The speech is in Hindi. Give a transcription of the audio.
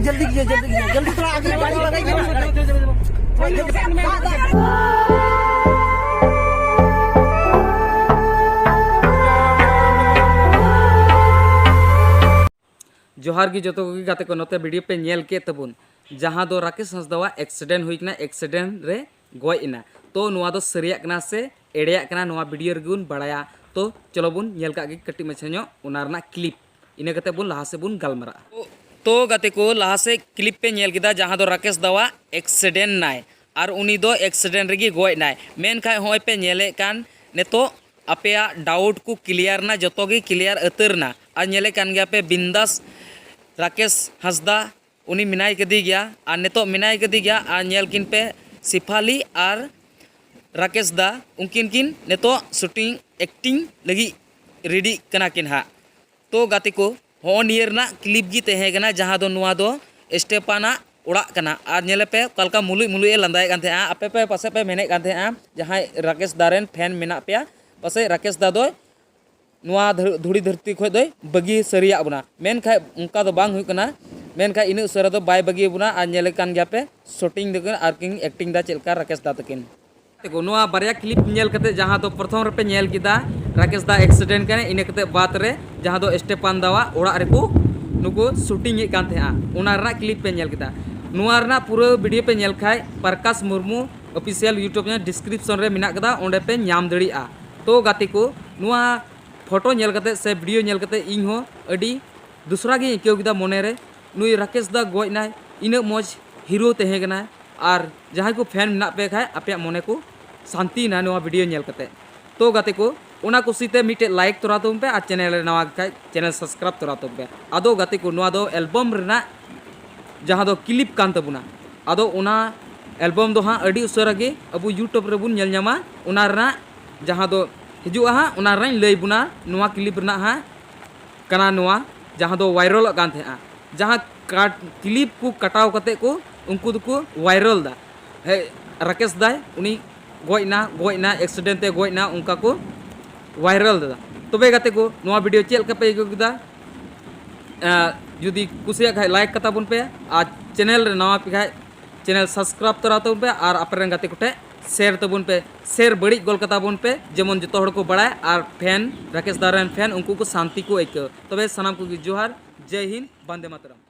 जल्दी कीजिए, जल्दी थोड़ा आगे लगाइए। जोहार की जो गाते को नोते वीडियो पे नेल के तबुन जहाँ दो राकेश हंसदा एक्सीडेंट हुई एक्सीडेंट रे गॉइना तो नुआ दो सरिया कना से एड़ेया कना नुआ वीडियो रेगुन बड़ाया तो चलो बुन नेल का कटी मछा उनारना क्लिप इना कते बुन लहा से बुन गलमरा तो गाते को लहा से क्लिप पे नेल किदा जहाँ दो राकेश दावा एक्सीडेंट नाय और उनी दो एक्सीडेंट रेगी गॉइनाय मेनखा होय पे नेले कान नेतो अपेया डाउट को क्लियर ना जतो गी क्लियर अतरना और नेले कान गया पे बिंदास राकेश हंसदा उनी मिनाई कदी गया और नितो मिनाई कदी गया और नेल किन पे सिफाली और राकेश दा उनकिन किन नितो शूटिंग एक्टिंग लगी रेडी कना किन हा तो गाते को हो नियरना क्लिप गी तहेगना जहाँ दो नुआ दो स्टेपाना उड़ा कना और नेले पे कलका मुलुई मुलुई लंदाय कान थे आपे पे पासे पे मेने कान थे जहाँ राकेश दारेन फैन मेना पे पासे राकेश दा दो नुआ धुड़ी धरती खो दो बगी सरिया बुना मेन खा उनका दो बांग हुई कना मेन खा इन उसरा दो बाय बगी बुना और नेले कान गया पे शूटिंग दो और किंग एक्टिंग दा चलका राकेश दा तकिन देखो नुआ बारिया क्लिप नेल कते जहाँ दो प्रथम रपे नेल किदा राकेश दा एक्सीडेंट कने इने कते बात रे जहाँ दो स्टेपान दावा ओड़ा रेको नुको शूटिंग ए कान थे उना रना क्लिप पे नेल किदा नुआ रना पूरा वीडियो पे नेल खाय प्रकाश मुर्मू ऑफिशियल यूट्यूब ने डिस्क्रिप्शन रे मिना कदा ओंडे पे नाम दड़िया तो गाते को नुआ फोटो नेल कते से वीडियो नेल कते इन हो अडी दूसरा गे इक्यो किदा मोने रे नुई राकेश दा गॉइनाय इना मौज हीरो तहेगना और जहाँ को फैन मिना पे खाय आपे मोने को शांति ना नुआ वीडियो नेल कते तो गाते को उना कुसीते मिटे लाइक तोरा तुम पे और चैनल रे नवा खाय चैनल सब्सक्राइब तोरा तुम पे आदो गाते को नुआ दो एल्बम रेना जहाँ दो क्लिप कान तबुना आदो उना एल्बम दो हाँ अडी उसरा गे अब यूट्यूब रे बुन नेल न्यामा उना रना जहाँ दो हिजुआ हाँ उना रना लई बुना नुआ क्लिप रना हाँ कना नुआ जहाँ दो वायरल कान थे जहाँ क्लिप को कटाव कते को उनको को वायरल दा हे राकेश दाय उनी गॉइना एक्सीडेंट ते गॉइना उनका को वायरल दा तबे गाते को नुआ वीडियो चेल का पे गदा जुदी कुसिया खाय लाइक कता बुन पे आ चैनल रे नवा पे खाय चैनल सब्सक्राइब तोरा तबन पे और आपरेन गाते कोटे शेयर तबन पे शेयर बड़ी गोल कता बुन पे जेमन जतो हड़ को बड़ाय और फैन राकेश दारेन फैन उनको को शांति को एक तबे सनाम को जोहार जय हिंद वंदे मातरम।